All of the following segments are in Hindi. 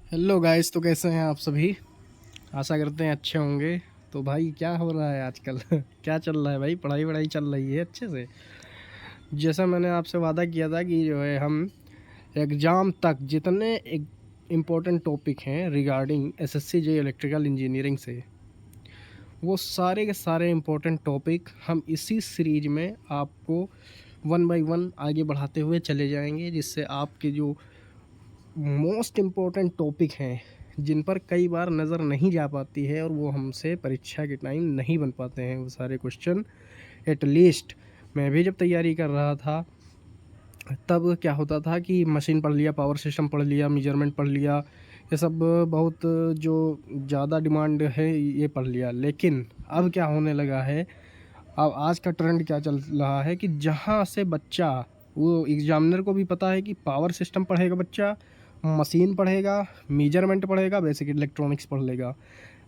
हेलो गाइस, तो कैसे हैं आप सभी। आशा करते हैं अच्छे होंगे। तो भाई क्या हो रहा है आजकल क्या चल रहा है भाई? पढ़ाई वढ़ाई चल रही है अच्छे से? जैसा मैंने आपसे वादा किया था कि जो है हम एग्ज़ाम तक जितने इम्पोर्टेंट टॉपिक हैं रिगार्डिंग एसएससी जे इलेक्ट्रिकल इंजीनियरिंग से, वो सारे के सारे इम्पोर्टेंट टॉपिक हम इसी सीरीज में आपको वन बाय वन आगे बढ़ाते हुए चले जाएंगे, जिससे आपके जो मोस्ट इम्पोर्टेंट टॉपिक हैं जिन पर कई बार नज़र नहीं जा पाती है और वो हमसे परीक्षा के टाइम नहीं बन पाते हैं, वो सारे क्वेश्चन एटलीस्ट मैं भी जब तैयारी कर रहा था तब क्या होता था कि मशीन पढ़ लिया, पावर सिस्टम पढ़ लिया, मेजरमेंट पढ़ लिया, ये सब बहुत जो ज़्यादा डिमांड है ये पढ़ लिया। लेकिन अब क्या होने लगा है, अब आज का ट्रेंड क्या चल रहा है कि जहाँ से बच्चा, वो एग्जामिनर को भी पता है कि पावर सिस्टम पढ़ेगा बच्चा, मशीन पढ़ेगा, मेजरमेंट पढ़ेगा, बेसिक इलेक्ट्रॉनिक्स पढ़ लेगा,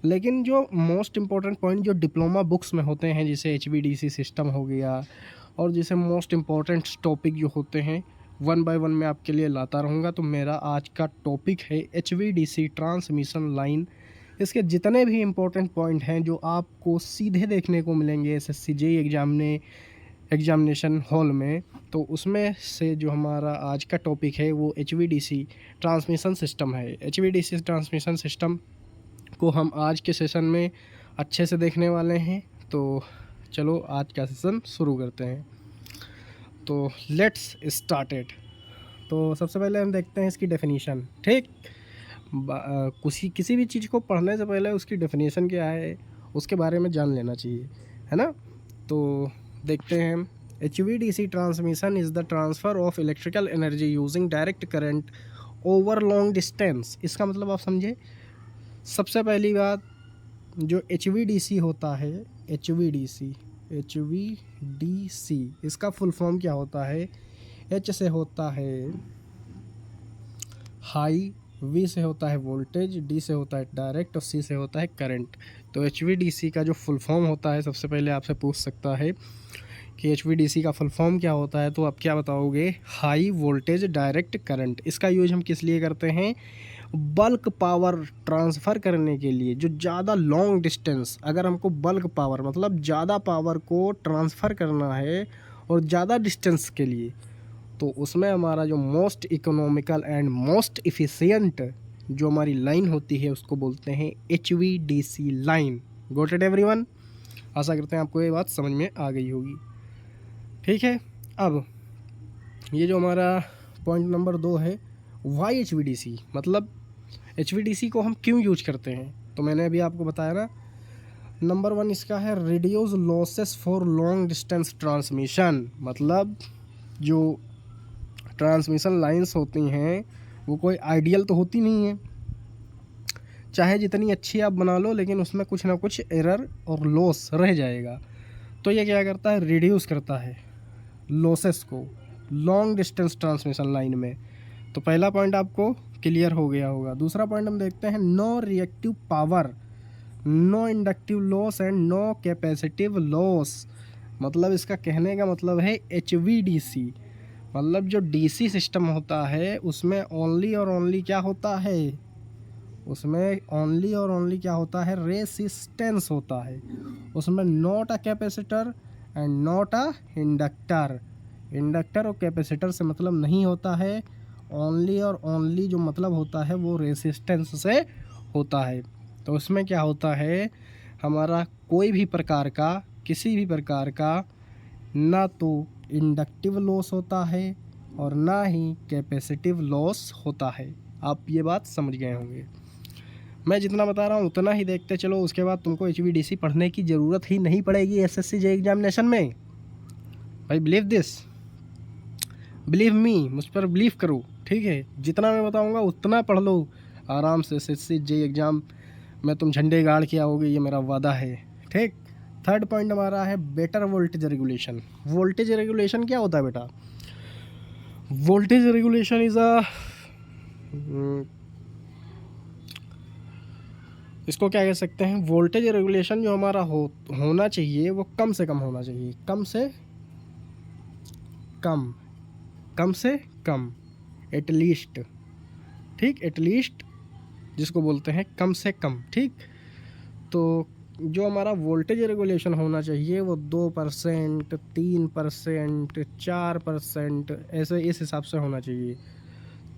लेकिन जो मोस्ट इम्पॉर्टेंट पॉइंट जो डिप्लोमा बुक्स में होते हैं, जैसे HVDC सिस्टम हो गया और जैसे मोस्ट इम्पॉर्टेंट टॉपिक जो होते हैं, वन बाय वन मैं आपके लिए लाता रहूँगा। तो मेरा आज का टॉपिक है HVDC ट्रांसमिशन लाइन। इसके जितने भी इम्पोर्टेंट पॉइंट हैं जो आपको सीधे देखने को मिलेंगे SSC JEE एग्जामिनेशन हॉल में, तो उसमें से जो हमारा आज का टॉपिक है वो HVDC ट्रांसमिशन सिस्टम है। HVDC ट्रांसमिशन सिस्टम को हम आज के सेशन में अच्छे से देखने वाले हैं। तो चलो आज का सेशन शुरू करते हैं। तो लेट्स स्टार्ट। तो सबसे पहले हम देखते हैं इसकी डेफिनीशन। ठीक, किसी भी चीज़ को पढ़ने से पहले उसकी डेफिनेशन क्या है उसके बारे में जान लेना चाहिए, है ना। तो देखते हैं हम। HVDC transmission is the transfer of electrical energy using direct current over long distance. इसका मतलब आप समझे। सबसे पहली बात, जो HVDC होता है, HVDC इसका फुल फॉर्म क्या होता है? H से होता है हाई, V से होता है वोल्टेज, D से होता है डायरेक्ट और C से होता है करंट। तो HVDC का जो फुल फॉर्म होता है, सबसे पहले आपसे पूछ सकता है कि HVDC का फुल फॉर्म क्या होता है, तो आप क्या बताओगे? High voltage direct current. इसका यूज हम किस लिए करते हैं? बल्क पावर ट्रांसफ़र करने के लिए। जो ज़्यादा लॉन्ग डिस्टेंस, अगर हमको बल्क पावर मतलब ज़्यादा पावर को ट्रांसफ़र करना है और ज़्यादा डिस्टेंस के लिए, तो उसमें हमारा जो most economical and most efficient जो हमारी लाइन होती है उसको बोलते हैं HVDC line. Got it everyone? आशा करते हैं आपको ये बात समझ में आ गई होगी। ठीक है, अब ये जो हमारा पॉइंट नंबर 2 है, वाई HVDC, मतलब HVDC को हम क्यों यूज करते हैं, तो मैंने अभी आपको बताया ना। नंबर 1 इसका है reduce losses for long distance transmission. मतलब जो ट्रांसमिशन लाइंस होती हैं वो कोई आइडियल तो होती नहीं है, चाहे जितनी अच्छी आप बना लो लेकिन उसमें कुछ ना कुछ एरर और लॉस रह जाएगा। तो ये क्या करता है? रिड्यूस करता है लॉसेस को लॉन्ग डिस्टेंस ट्रांसमिशन लाइन में। तो पहला पॉइंट आपको क्लियर हो गया होगा। दूसरा पॉइंट हम देखते हैं, no reactive power, no inductive loss and no capacitive loss. मतलब इसका कहने का मतलब है HVDC मतलब जो DC सिस्टम होता है उसमें ओनली और ओनली क्या होता है? उसमें ओनली और ओनली क्या होता है? रेसिस्टेंस होता है। उसमें not a capacitor and not a inductor. Inductor और कैपेसिटर से मतलब नहीं होता है। ओनली और ओनली जो मतलब होता है वो रेसिस्टेंस से होता है। तो उसमें क्या होता है, हमारा कोई भी प्रकार का, किसी भी प्रकार का ना तो इंडक्टिव लॉस होता है और ना ही कैपेसिटिव लॉस होता है। आप ये बात समझ गए होंगे। मैं जितना बता रहा हूँ उतना ही देखते चलो, उसके बाद तुमको HVDC पढ़ने की ज़रूरत ही नहीं पड़ेगी SSC JEE एग्जामिनेशन में। भाई बिलीव दिस, बिलीव मी, मुझ पर बिलीव करो। ठीक है, जितना मैं बताऊँगा उतना पढ़ लो आराम से। SSC JEE एग्ज़ाम में तुम झंडे गाड़ के आओगे, ये मेरा वादा है। ठीक। थर्ड पॉइंट हमारा है better voltage regulation. Voltage regulation क्या होता है बेटा? वोल्टेज रेगुलेशन इज़ अ, इसको क्या कह सकते हैं, वोल्टेज रेगुलेशन जो हमारा होना चाहिए वो कम से कम होना चाहिए। कम से कम, कम से कम, एटलीस्ट। ठीक, एटलीस्ट जिसको बोलते हैं कम से कम, ठीक। तो जो हमारा वोल्टेज रेगुलेशन होना चाहिए वो 2%, 3%, 4%, ऐसे इस हिसाब से होना चाहिए।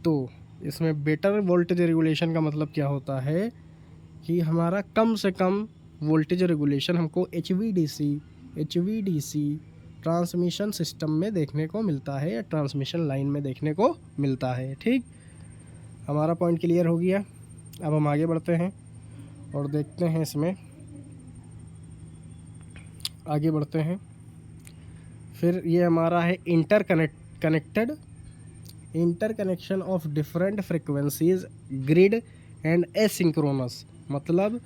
तो इसमें बेटर वोल्टेज रेगुलेशन का मतलब क्या होता है कि हमारा कम से कम वोल्टेज रेगुलेशन हमको एचवीडीसी ट्रांसमिशन सिस्टम में देखने को मिलता है या ट्रांसमिशन लाइन में देखने को मिलता है, ठीक। हमारा पॉइंट क्लियर हो गया। अब हम आगे बढ़ते हैं और देखते हैं इसमें, आगे बढ़ते हैं। फिर ये हमारा है interconnection of different frequencies grid and asynchronous. मतलब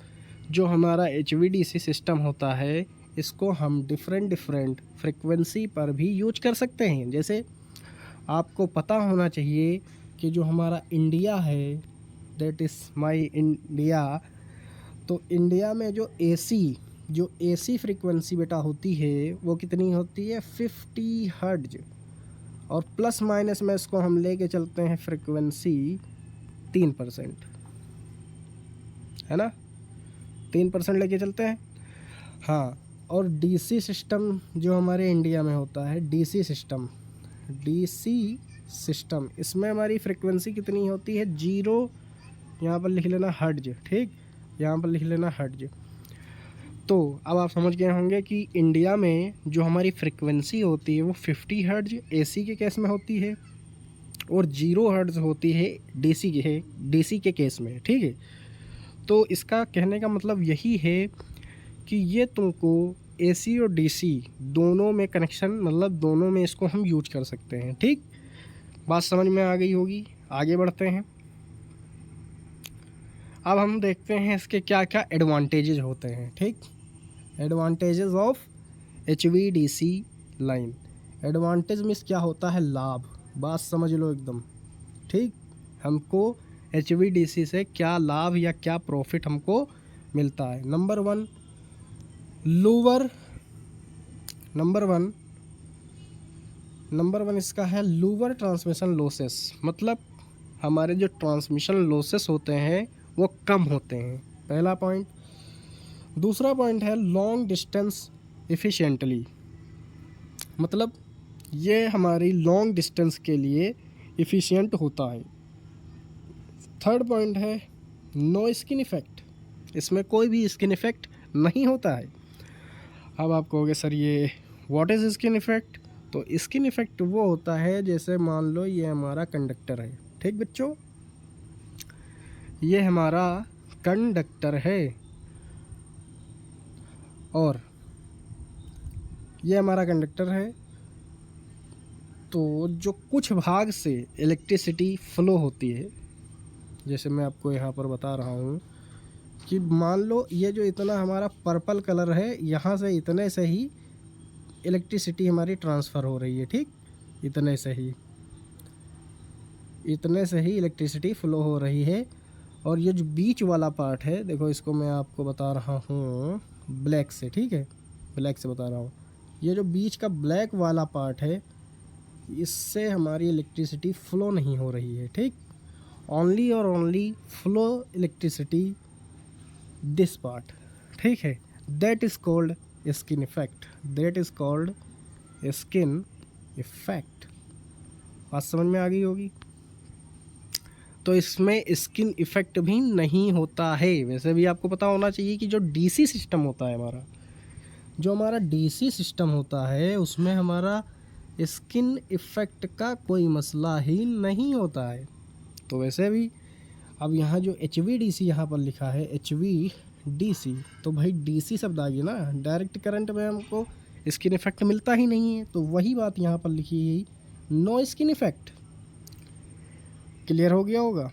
जो हमारा एचवीडीसी सिस्टम होता है इसको हम डिफरेंट फ्रिक्वेंसी पर भी यूज कर सकते हैं। जैसे आपको पता होना चाहिए कि जो हमारा इंडिया है, दैट इज़ माय इंडिया, तो इंडिया में जो एसी फ्रिक्वेंसी बेटा होती है वो कितनी होती है, 50 हर्ट्ज। और प्लस माइनस में इसको हम लेके चलते हैं फ्रिक्वेंसी 3%, है ना, 3% लेके चलते हैं। हाँ, और डीसी सिस्टम जो हमारे इंडिया में होता है, डीसी सिस्टम, इसमें हमारी फ्रिक्वेंसी कितनी होती है, 0, यहाँ पर लिख लेना हर्ट्ज, ठीक, यहाँ पर लिख लेना हर्ट्ज। तो अब आप समझ गए होंगे कि इंडिया में जो हमारी फ्रिक्वेंसी होती है वो 50 हर्ट्ज एसी के केस में होती है और 0 हर्ट्ज होती है डीसी के केस में, ठीक है। तो इसका कहने का मतलब यही है कि ये तुमको एसी और डीसी दोनों में कनेक्शन, मतलब दोनों में इसको हम यूज कर सकते हैं, ठीक। बात समझ में आ गई होगी। आगे बढ़ते हैं। अब हम देखते हैं इसके क्या क्या एडवांटेजेस होते हैं, ठीक। Advantages of HVDC line. Advantage means क्या होता है, लाभ। बात समझ लो एकदम, ठीक। हमको एचवीडीसी से क्या लाभ या क्या प्रॉफिट हमको मिलता है। नंबर वन इसका है लोअर ट्रांसमिशन लॉसेस। मतलब हमारे जो ट्रांसमिशन लॉसेस होते हैं वो कम होते हैं, पहला पॉइंट। दूसरा पॉइंट है लॉन्ग डिस्टेंस एफिशिएंटली। मतलब ये हमारी लॉन्ग डिस्टेंस के लिए एफिशिएंट होता है। थर्ड पॉइंट है नो स्किन इफेक्ट। इसमें कोई भी स्किन इफेक्ट नहीं होता है। अब आप कहोगे सर ये व्हाट इज़ स्किन इफेक्ट। तो स्किन इफेक्ट वो होता है, जैसे मान लो ये हमारा कंडक्टर है, ठीक बच्चों, ये हमारा कंडक्टर है और ये हमारा कंडक्टर है। तो जो कुछ भाग से इलेक्ट्रिसिटी फ्लो होती है, जैसे मैं आपको यहाँ पर बता रहा हूँ कि मान लो ये जो इतना हमारा पर्पल कलर है, यहाँ से इतने से ही इलेक्ट्रिसिटी हमारी ट्रांसफ़र हो रही है, ठीक, इतने से ही इलेक्ट्रिसिटी फ़्लो हो रही है। और ये जो बीच वाला पार्ट है, देखो इसको मैं आपको बता रहा हूँ ब्लैक से, ठीक है, ब्लैक से बता रहा हूँ। ये जो बीच का ब्लैक वाला पार्ट है, इससे हमारी इलेक्ट्रिसिटी फ़्लो नहीं हो रही है, ठीक। ओनली और only flow electricity this part, ठीक है। That is called skin effect. बात समझ में आ गई होगी। तो इसमें स्किन इफेक्ट भी नहीं होता है। वैसे भी आपको पता होना चाहिए कि जो डीसी सिस्टम होता है हमारा डीसी सिस्टम होता है उसमें हमारा स्किन इफेक्ट का कोई मसला ही नहीं होता है। तो वैसे भी अब यहाँ जो एचवीडीसी यहाँ पर लिखा है एचवीडीसी, तो भाई डीसी शब्द आ गया ना, डायरेक्ट करंट में हमको स्किन इफेक्ट मिलता ही नहीं है। तो वही बात यहाँ पर लिखी है, नो स्किन इफेक्ट। क्लियर हो गया होगा।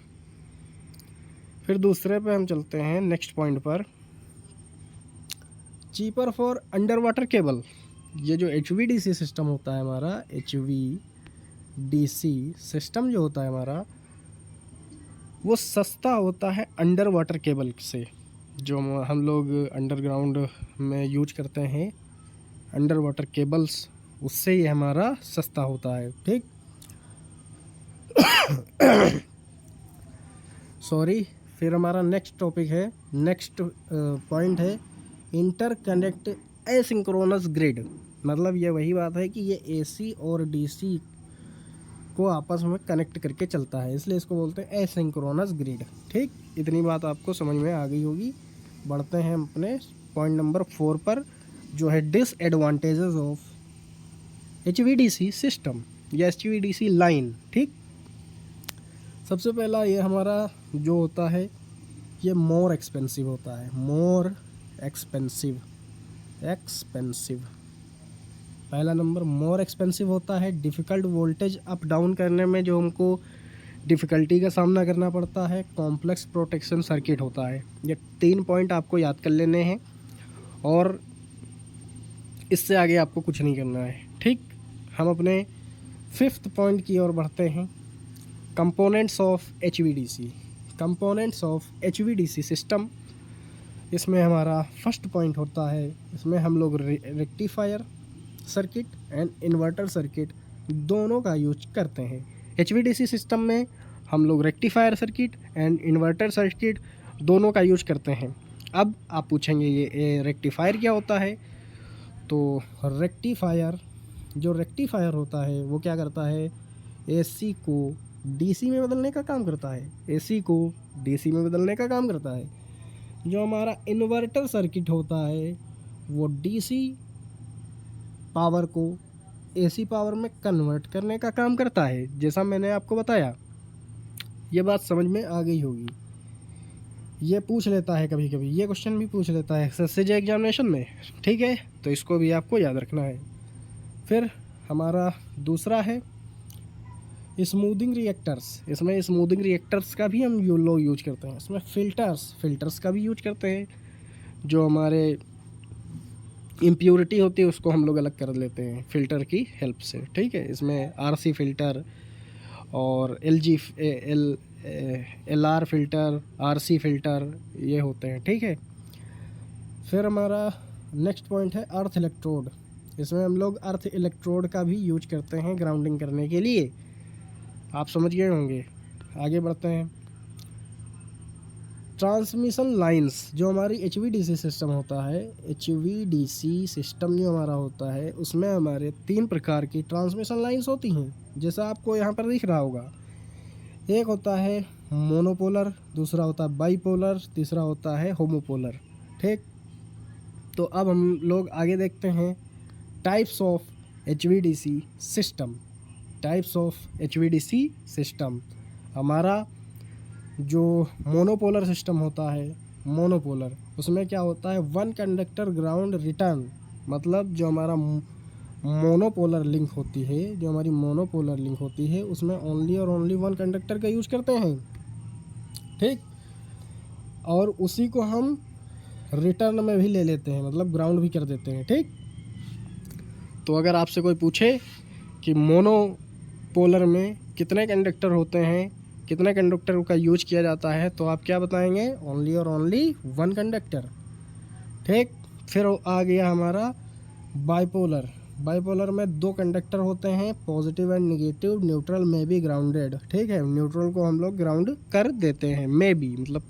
फिर दूसरे पे हम चलते हैं, नेक्स्ट पॉइंट पर, cheaper for under water cable. ये जो एचवीडीसी सिस्टम होता है हमारा, एचवीडीसी सिस्टम जो होता है हमारा, वो सस्ता होता है अंडर वाटर केबल से, जो हम लोग अंडरग्राउंड में यूज करते हैं, अंडर वाटर केबल्स, उससे ये हमारा सस्ता होता है, ठीक। सॉरी फिर हमारा नेक्स्ट टॉपिक है, नेक्स्ट पॉइंट है इंटरकनेक्ट एसिंक्रोनस ग्रिड। मतलब ये वही बात है कि ये एसी और डीसी को आपस में कनेक्ट करके चलता है, इसलिए इसको बोलते हैं एसिंक्रोनस ग्रिड। ठीक, इतनी बात आपको समझ में आ गई होगी। बढ़ते हैं अपने पॉइंट नंबर 4 पर, जो है डिसएडवांटेजेस ऑफ एचवीडीसी सिस्टम या एचवीडीसी लाइन। ठीक, सबसे पहला ये हमारा जो होता है ये मोर एक्सपेंसिव होता है, मोर एक्सपेंसिव। पहला नंबर मोर एक्सपेंसिव होता है। डिफ़िकल्ट वोल्टेज अप डाउन करने में जो हमको डिफ़िकल्टी का सामना करना पड़ता है। कॉम्प्लेक्स प्रोटेक्शन सर्किट होता है। ये 3 पॉइंट आपको याद कर लेने हैं और इससे आगे आपको कुछ नहीं करना है। ठीक, हम अपने 5th पॉइंट की ओर बढ़ते हैं, components of HVDC. Components of HVDC system, इसमें हमारा फर्स्ट पॉइंट होता है, इसमें हम लोग rectifier circuit and inverter circuit दोनों का यूज करते हैं। एचवीडीसी सिस्टम में हम लोग rectifier circuit and inverter circuit दोनों का यूज करते हैं। अब आप पूछेंगे ये रेक्टिफायर क्या होता है? तो रेक्टिफायर होता है वो क्या करता है, एसी को डीसी में बदलने का काम करता है। एसी को डीसी में बदलने का काम करता है। जो हमारा इन्वर्टर सर्किट होता है वो डीसी पावर को एसी पावर में कन्वर्ट करने का काम करता है, जैसा मैंने आपको बताया। ये बात समझ में आ गई होगी। ये पूछ लेता है कभी कभी, ये क्वेश्चन भी पूछ लेता है एसएससी एग्जामिनेशन में। ठीक है, तो इसको भी आपको याद रखना है। फिर हमारा दूसरा है स्मूदिंग रिएक्टर्स। इसमें स्मूदिंग रिएक्टर्स का भी हम लोग यूज करते हैं। इसमें फिल्टर्स का भी यूज करते हैं। जो हमारे इम्प्योरिटी होती है उसको हम लोग अलग कर लेते हैं फ़िल्टर की हेल्प से। ठीक है, इसमें आरसी फ़िल्टर और एलआर फ़िल्टर, आरसी फ़िल्टर ये होते हैं। ठीक है, फिर हमारा नेक्स्ट पॉइंट है अर्थ इलेक्ट्रोड। इसमें हम लोग अर्थ इलेक्ट्रोड का भी यूज करते हैं ग्राउंडिंग करने के लिए। आप समझ गए होंगे। आगे बढ़ते हैं, ट्रांसमिशन लाइंस। जो हमारी एचवीडीसी सिस्टम होता है, एचवीडीसी सिस्टम जो हमारा होता है उसमें हमारे 3 प्रकार की ट्रांसमिशन लाइंस होती हैं, जैसा आपको यहाँ पर दिख रहा होगा। एक होता है मोनोपोलर, दूसरा होता है बाईपोलर, तीसरा होता है होमोपोलर। ठीक, तो अब हम लोग आगे देखते हैं types of HVDC system. Types of HVDC system, हमारा जो मोनोपोलर सिस्टम होता है, मोनोपोलर, उसमें क्या होता है, वन कंडक्टर ग्राउंड रिटर्न। मतलब जो हमारा मोनोपोलर लिंक होती है, जो हमारी मोनोपोलर लिंक होती है उसमें ओनली और ओनली वन कंडक्टर का यूज करते हैं। ठीक, और उसी को हम रिटर्न में भी ले लेते हैं, मतलब ग्राउंड भी कर देते हैं। ठीक, तो अगर आपसे कोई पूछे कि मोनोपोलर में कितने कंडक्टर होते हैं, कितने कंडक्टर का यूज किया जाता है, तो आप क्या बताएंगे, ओनली और ओनली वन कंडक्टर। ठीक, फिर आ गया हमारा बाईपोलर। बाईपोलर में 2 कंडक्टर होते हैं, पॉजिटिव एंड निगेटिव, न्यूट्रल में भी ग्राउंडेड। ठीक है, न्यूट्रल को हम लोग ग्राउंड कर देते हैं, में भी मतलब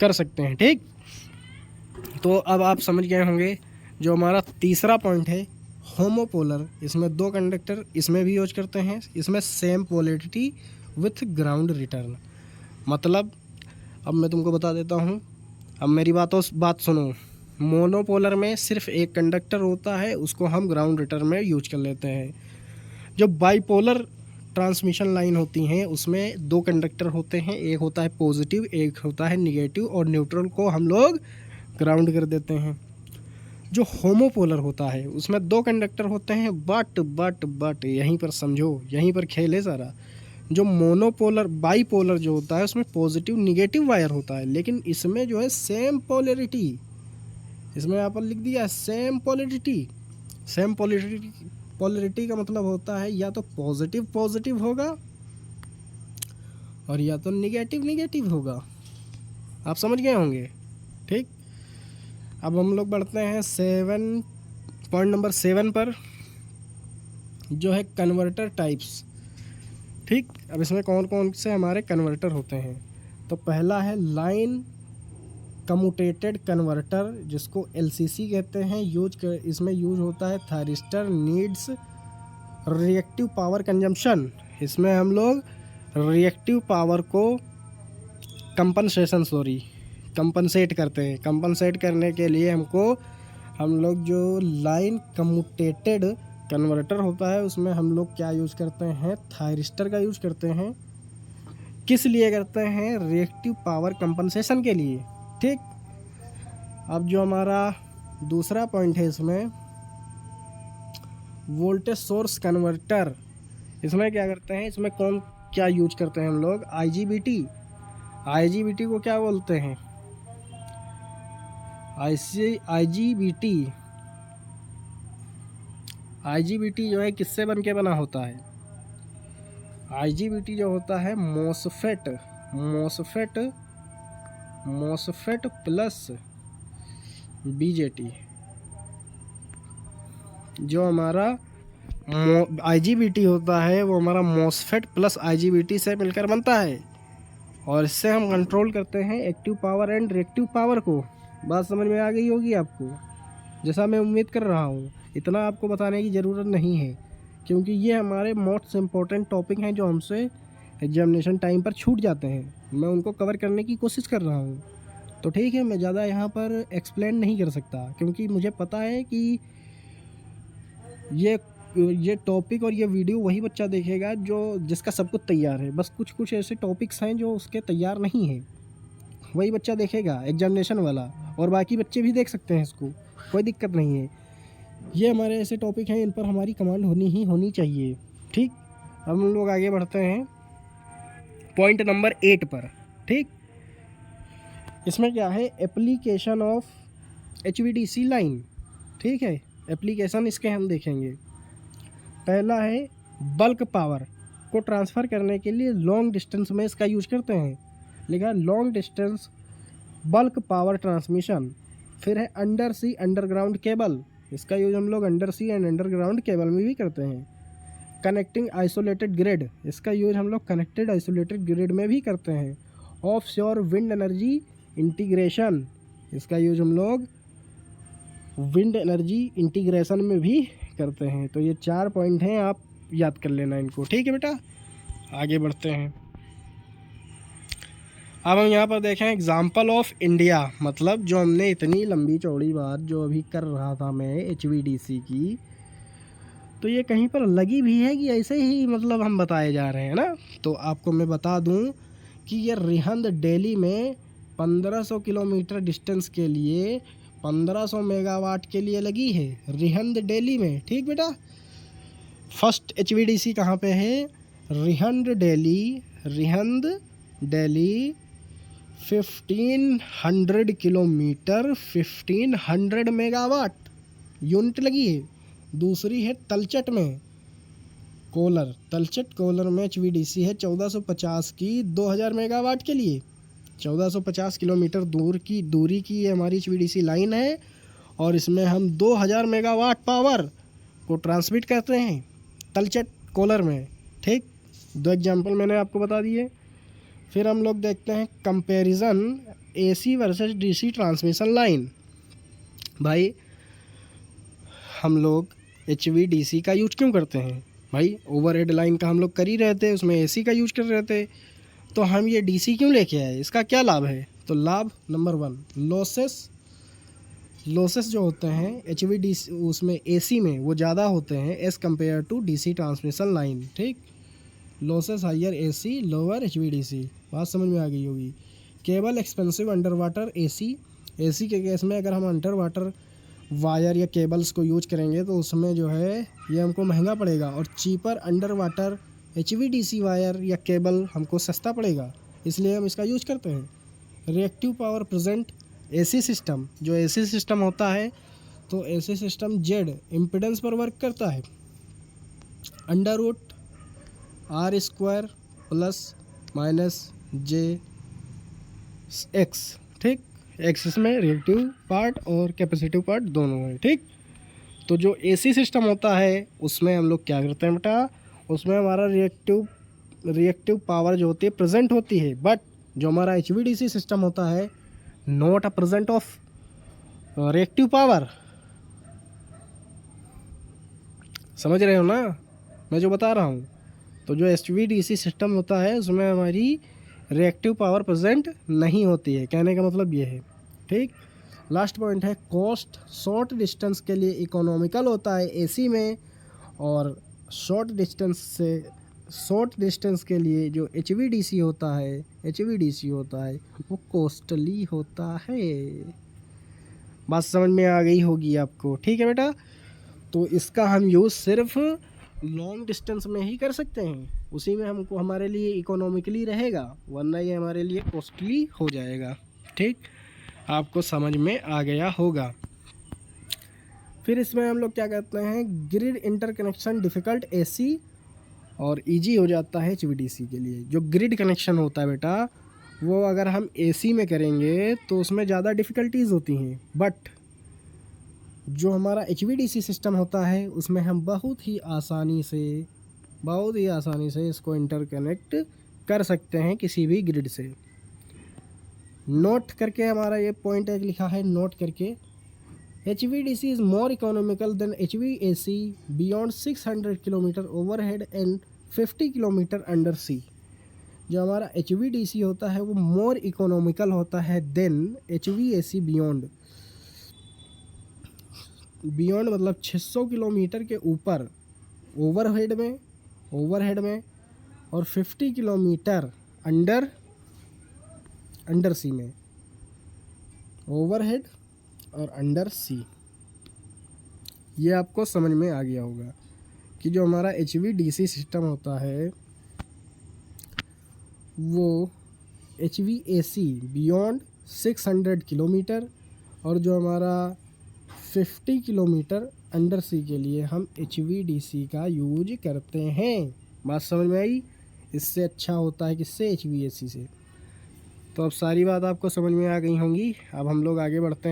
कर सकते हैं। ठीक, तो अब आप समझ गए होंगे। जो हमारा तीसरा पॉइंट है होमोपोलर, इसमें 2 कंडक्टर इसमें भी यूज करते हैं। इसमें same polarity with ground return. मतलब अब मैं तुमको बता देता हूँ, अब मेरी बात सुनो। मोनोपोलर में सिर्फ एक कंडक्टर होता है, उसको हम ग्राउंड रिटर्न में यूज कर लेते हैं। जो बाईपोलर ट्रांसमिशन लाइन होती हैं उसमें 2 कंडक्टर होते हैं, एक होता है पॉजिटिव, एक होता है निगेटिव, और न्यूट्रल को हम लोग ग्राउंड कर देते हैं। जो होमोपोलर होता है उसमें 2 कंडक्टर होते हैं, बट यहीं पर समझो, यहीं पर खेल है सारा। जो मोनोपोलर बाईपोलर जो होता है उसमें पॉजिटिव निगेटिव वायर होता है, लेकिन इसमें जो है सेम पोलैरिटी, इसमें यहाँ पर लिख दिया सेम पोलैरिटी। सेम पोलैरिटी का मतलब होता है या तो पॉजिटिव होगा और या तो निगेटिव होगा। आप समझ गए होंगे। ठीक, अब हम लोग बढ़ते हैं पॉइंट नंबर 7 पर, जो है कन्वर्टर टाइप्स। ठीक, अब इसमें कौन कौन से हमारे कन्वर्टर होते हैं। तो पहला है लाइन कम्यूटेटेड कन्वर्टर, जिसको LCC कहते हैं। इसमें यूज होता है thyristor needs reactive power consumption. इसमें हम लोग रिएक्टिव पावर को कंपनसेट करते हैं। कंपनसेट करने के लिए हम लोग जो लाइन कम्यूटेटेड कन्वर्टर होता है उसमें हम लोग क्या यूज़ करते हैं, थायरिस्टर का यूज़ करते हैं। किस लिए करते हैं, रिएक्टिव पावर कंपनसेशन के लिए। ठीक, अब जो हमारा दूसरा पॉइंट है इसमें वोल्टेज सोर्स कन्वर्टर, इसमें क्या करते हैं, इसमें क्या यूज करते हैं हम लोग, IGBT को क्या बोलते हैं, IGBT जो है किससे बन के बना होता है, IGBT जो होता है MOSFET प्लस BJT। जो हमारा IGBT होता है वो हमारा MOSFET प्लस IGBT से मिलकर बनता है, और इससे हम कंट्रोल करते हैं active power and reactive power को। बात समझ में आ गई होगी आपको, जैसा मैं उम्मीद कर रहा हूँ। इतना आपको बताने की ज़रूरत नहीं है, क्योंकि ये हमारे मोस्ट इम्पोर्टेंट टॉपिक हैं जो हमसे एग्जामिनेशन टाइम पर छूट जाते हैं। मैं उनको कवर करने की कोशिश कर रहा हूँ। तो ठीक है, मैं ज़्यादा यहाँ पर एक्सप्लेन नहीं कर सकता, क्योंकि मुझे पता है कि ये टॉपिक और ये वीडियो वही बच्चा देखेगा जिसका सब कुछ तैयार है। बस कुछ ऐसे टॉपिक्स हैं जो उसके तैयार नहीं हैं, वही बच्चा देखेगा एग्जामिनेशन वाला, और बाकी बच्चे भी देख सकते हैं इसको, कोई दिक्कत नहीं है। ये हमारे ऐसे टॉपिक हैं, इन पर हमारी कमांड होनी चाहिए। ठीक, अब हम लोग आगे बढ़ते हैं पॉइंट नंबर 8 पर। ठीक, इसमें क्या है, एप्लीकेशन ऑफ HVDC लाइन। ठीक है, एप्लीकेशन इसके हम देखेंगे। पहला है बल्क पावर को ट्रांसफ़र करने के लिए लॉन्ग डिस्टेंस में इसका यूज करते हैं। लिखा long distance bulk power transmission. फिर है अंडर सी अंडरग्राउंड केबल, इसका यूज हम लोग under sea and underground cable में भी करते हैं। कनेक्टिंग आइसोलेटेड ग्रिड, इसका यूज हम लोग कनेक्टेड आइसोलेटेड ग्रिड में भी करते हैं। Offshore wind energy integration, इसका यूज हम लोग विंड एनर्जी इंटीग्रेशन में भी करते हैं। तो ये 4 पॉइंट हैं, आप याद कर लेना इनको। ठीक है बेटा, आगे बढ़ते हैं। अब हम यहाँ पर देखें एग्जाम्पल ऑफ इंडिया, मतलब जो हमने इतनी लंबी चौड़ी बात जो अभी कर रहा था मैं HVDC की, तो ये कहीं पर लगी भी है कि ऐसे ही मतलब हम बताए जा रहे हैं ना। तो आपको मैं बता दूं कि ये रिहंद दिल्ली में 1500 किलोमीटर डिस्टेंस के लिए 1500 मेगावाट के लिए लगी है, रिहंद दिल्ली में। ठीक बेटा, फर्स्ट HVDC कहाँ पे है, Rihand Delhi 1500 kilometre 1500 megawatt unit लगी है। दूसरी है तलचट में तलचट कोलर में HVDC है 1450 की 2000 मेगावाट के लिए। 1450 किलोमीटर दूरी की ये हमारी HVDC लाइन है, और इसमें हम 2000 मेगावाट पावर को ट्रांसमिट करते हैं तलचट कोलर में। ठीक, 2 एग्जाम्पल मैंने आपको बता दिए। फिर हम लोग देखते हैं comparison AC versus DC transmission line. भाई हम लोग HVDC का यूज क्यों करते हैं, भाई ओवरहेड लाइन का हम लोग कर ही रहे थे, उसमें AC का यूज कर रहे थे, तो हम ये DC क्यों लेके आए, इसका क्या लाभ है। तो लाभ नंबर 1, लॉसेस जो होते हैं HVDC उसमें AC में वो ज़्यादा होते हैं as compare to DC transmission line. ठीक, losses higher AC lower HVDC, बात समझ में आ गई होगी। Cable expensive under water AC के केस में अगर हम अंडर वाटर वायर या केबल्स को यूज करेंगे तो उसमें जो है ये हमको महंगा पड़ेगा, और cheaper under water HVDC wire या केबल हमको सस्ता पड़ेगा, इसलिए हम इसका यूज करते हैं। Reactive power present AC system, जो AC सिस्टम होता है तो AC सिस्टम Z इम्पिडेंस पर वर्क करता है, √R² ± JX। ठीक, एक्सिस में रिएक्टिव पार्ट और कैपेसिटिव पार्ट दोनों हैं। ठीक, तो जो AC सिस्टम होता है उसमें हम लोग क्या करते हैं बेटा, उसमें हमारा रिएक्टिव पावर जो होती है प्रेजेंट होती है, बट जो हमारा HVDC सिस्टम होता है, not a present of reactive power. समझ रहे हो ना मैं जो बता रहा हूँ? तो जो HVDC सिस्टम होता है उसमें हमारी रिएक्टिव पावर प्रेजेंट नहीं होती है, कहने का मतलब ये है। ठीक। लास्ट पॉइंट है कॉस्ट। शॉर्ट डिस्टेंस के लिए इकोनॉमिकल होता है AC में, और शॉर्ट डिस्टेंस के लिए जो HVDC होता है वो कॉस्टली होता है। बात समझ में आ गई होगी आपको? ठीक है बेटा। तो इसका हम यूज़ सिर्फ लॉन्ग डिस्टेंस में ही कर सकते हैं, उसी में हमको हमारे लिए इकोनॉमिकली रहेगा, वरना ये हमारे लिए कॉस्टली हो जाएगा। ठीक, आपको समझ में आ गया होगा। फिर इसमें हम लोग क्या कहते हैं, ग्रिड इंटरकनेक्शन डिफ़िकल्ट AC और ईजी हो जाता है HVDC के लिए। जो ग्रिड कनेक्शन होता है बेटा, वो अगर हम AC में करेंगे तो उसमें ज़्यादा डिफ़िकल्टीज़ होती हैं, बट जो हमारा HVDC सिस्टम होता है उसमें हम बहुत ही आसानी से इसको इंटरकनेक्ट कर सकते हैं किसी भी ग्रिड से। नोट करके हमारा ये पॉइंट एक लिखा है, नोट करके, HVDC is more economical than HVAC beyond 600 kilometre overhead and 50 kilometre under sea. जो हमारा HVDC होता है वो मोर इकोनॉमिकल होता है देन HVAC बियॉन्ड मतलब 600 किलोमीटर के ऊपर ओवरहेड में, और 50 किलोमीटर अंडर सी में, ओवरहेड और अंडर सी। ये आपको समझ में आ गया होगा कि जो हमारा HVDC सिस्टम होता है वो HVAC बियॉन्ड 600 किलोमीटर, और जो हमारा 50 किलोमीटर अंडर सी के लिए हम HVDC का यूज करते हैं। बात समझ में आई? इससे अच्छा होता है किससे? HVAC से। तो अब सारी बात आपको समझ में आ गई होंगी। अब हम लोग आगे बढ़ते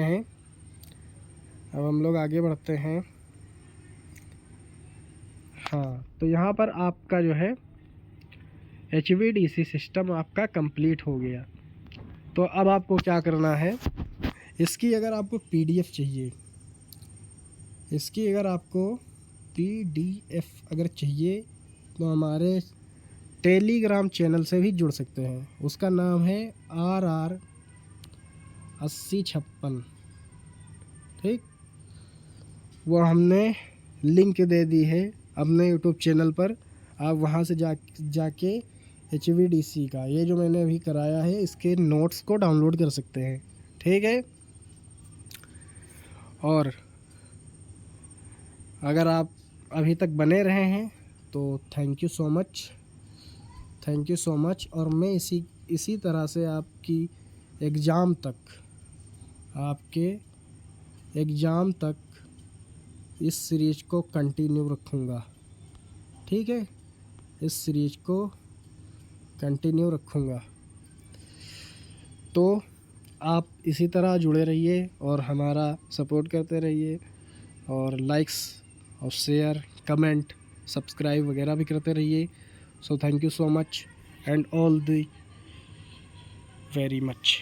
हैं। हाँ, तो यहाँ पर आपका जो है HVDC सिस्टम आपका कंप्लीट हो गया। तो अब आपको क्या करना है, इसकी अगर आपको PDF चाहिए, अगर चाहिए तो हमारे टेलीग्राम चैनल से भी जुड़ सकते हैं। उसका नाम है RR8056। ठीक, वो हमने लिंक दे दी है अपने YouTube चैनल पर। आप वहाँ से जाके HVDC का ये जो मैंने अभी कराया है इसके नोट्स को डाउनलोड कर सकते हैं। ठीक है। और अगर आप अभी तक बने रहे हैं तो थैंक यू सो मच। और मैं इसी तरह से आपकी एग्ज़ाम तक इस सीरीज को कंटिन्यू रखूँगा। ठीक है, इस सीरीज को कंटिन्यू रखूँगा। तो आप इसी तरह जुड़े रहिए और हमारा सपोर्ट करते रहिए, और लाइक्स और शेयर, कमेंट, सब्सक्राइब वगैरह भी करते रहिए। So thank you so much and all the very much.